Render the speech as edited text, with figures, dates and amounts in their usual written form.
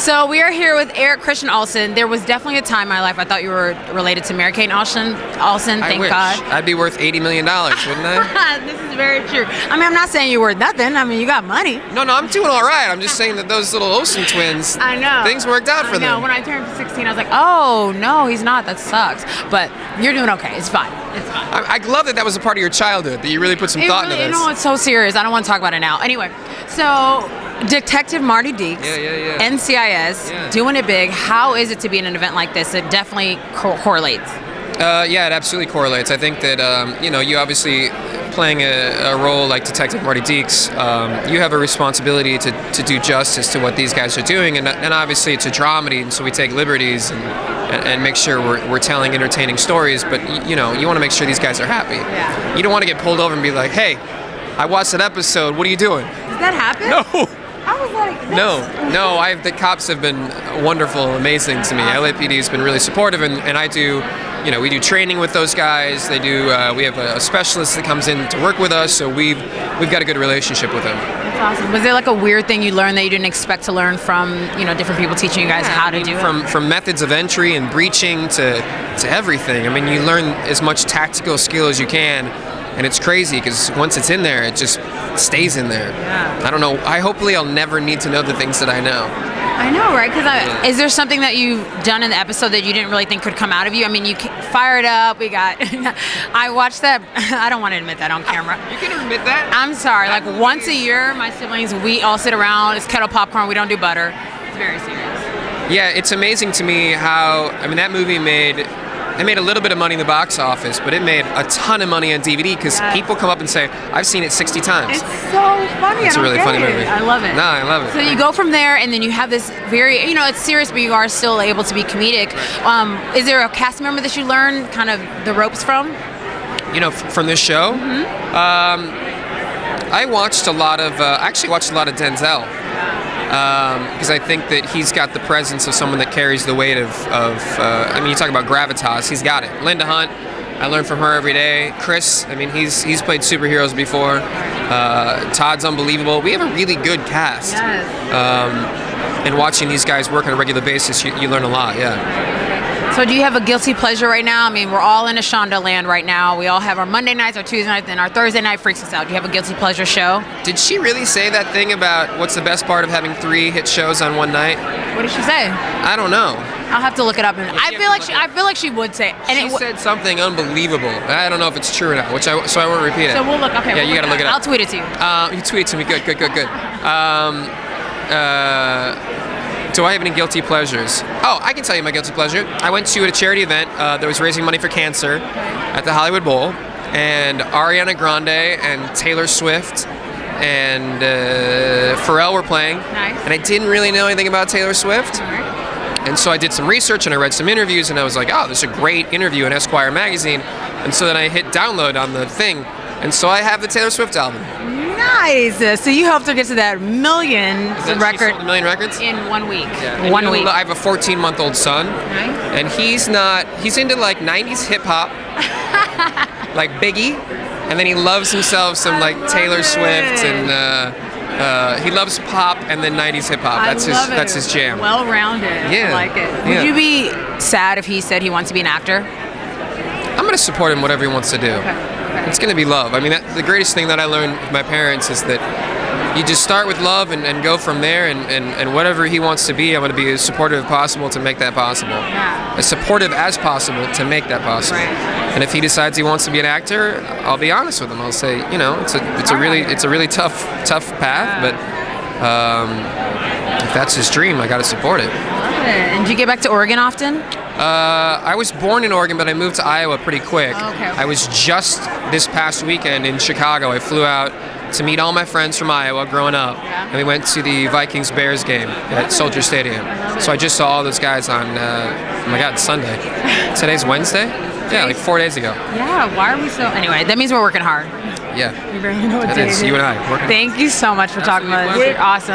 So we are here with Eric Christian Olsen. There was definitely a time in my life I thought you were related to Mary Kate Olsen. Thank God. I'd be worth $80 million, wouldn't I? This is very true. I mean, I'm not saying you're worth nothing. I mean, you got money. No, I'm doing all right. I'm just saying that those little Olsen twins, I know. Things worked out for them. No, when I turned 16, I was like, oh, no, he's not. That sucks. But you're doing okay. It's fine. It's fine. I love that was a part of your childhood, that you really put some thought into this. You know, it's so serious. I don't want to talk about it now. Anyway, so Detective Marty Deeks, NCIS, doing it big. How is it to be in an event like this? It definitely correlates. Yeah, it absolutely correlates. I think that, you obviously playing a role like Detective Marty Deeks, you have a responsibility to do justice to what these guys are doing, and obviously it's a dramedy, and so we take liberties and make sure we're telling entertaining stories, but you want to make sure these guys are happy. Yeah. You don't want to get pulled over and be like, hey, I watched that episode, what are you doing? Does that happen? No. I was like, No. The cops have been wonderful, amazing to me. LAPD has been really supportive, and I do, we do training with those guys. They do. We have a specialist that comes in to work with us, so we've got a good relationship with them. That's awesome. Was there like a weird thing you learned that you didn't expect to learn from, different people teaching you guys how to do it? From methods of entry and breaching to everything. I mean, you learn as much tactical skill as you can. And it's crazy because once it's in there, it just stays in there. Yeah. I don't know. Hopefully I'll never need to know the things that I know. I know, right? Because is there something that you've done in the episode that you didn't really think could come out of you? I mean, you fired up. We got. I watched that. I don't want to admit that on camera. You can admit that. I'm sorry. Like once a year, my siblings, we all sit around. It's kettle popcorn. We don't do butter. It's very serious. Yeah, it's amazing to me how. I mean, that movie made a little bit of money in the box office, but it made a ton of money on DVD because people come up and say, I've seen it 60 times. It's so funny. It's a really funny movie. I love it. No, I love it. So you go from there, and then you have this very, it's serious, but you are still able to be comedic. Is there a cast member that you learn kind of the ropes from? From this show? Mm-hmm. I watched a lot of, Denzel. Because I think that he's got the presence of someone that carries the weight of you talk about gravitas, he's got it. Linda Hunt, I learn from her every day. Chris, he's played superheroes before. Todd's unbelievable. We have a really good cast. Yes. And watching these guys work on a regular basis, you learn a lot, yeah. So do you have a guilty pleasure right now? I mean, we're all in a Shonda land right now. We all have our Monday nights, our Tuesday nights, and our Thursday night freaks us out. Do you have a guilty pleasure show? Did she really say that thing about what's the best part of having 3 hit shows on one night? What did she say? I don't know. I'll have to look it up. I feel like she would say. And she said something unbelievable. I don't know if it's true or not, so I won't repeat it. So we'll look. Okay. Yeah, you got to look it up. I'll tweet it to you. You tweet it to me. Good. Do I have any guilty pleasures? Oh, I can tell you my guilty pleasure. I went to a charity event that was raising money for cancer at the Hollywood Bowl, and Ariana Grande and Taylor Swift and Pharrell were playing. Nice. And I didn't really know anything about Taylor Swift. All right. And so I did some research and I read some interviews, and I was like, oh, this is a great interview in Esquire magazine. And so then I hit download on the thing, and so I have the Taylor Swift album. Nice. So you helped her get to that million record. She sold 1 million records? In 1 week. Yeah. 1 week. I have a 14-month-old son. Nice. And he's into like 90s hip hop, like Biggie, and then he loves himself some like Taylor Swift, and he loves pop and then 90s hip hop. That's his jam. Well-rounded. Yeah. I like it. Would you be sad if he said he wants to be an actor? I'm going to support him whatever he wants to do. Okay. It's going to be love. I mean, the greatest thing that I learned with my parents is that you just start with love and go from there, and whatever he wants to be, I'm going to be as supportive as possible to make that possible. Yeah. As supportive as possible to make that possible. Right. And if he decides he wants to be an actor, I'll be honest with him. I'll say, it's a really tough path, but if that's his dream, I got to support it. I love it. And do you get back to Oregon often? I was born in Oregon, but I moved to Iowa pretty quick. Okay. I was just this past weekend in Chicago. I flew out to meet all my friends from Iowa growing up, and we went to the Vikings-Bears game at Soldier Stadium. So I just saw all those guys on, oh my God, Sunday. Today's Wednesday? Yeah, like 4 days ago. Yeah, why are we so... Anyway, that means we're working hard. Yeah. You barely know what That day is, it you and I. Working. Thank you so much for talking about this. Pleasure. Awesome.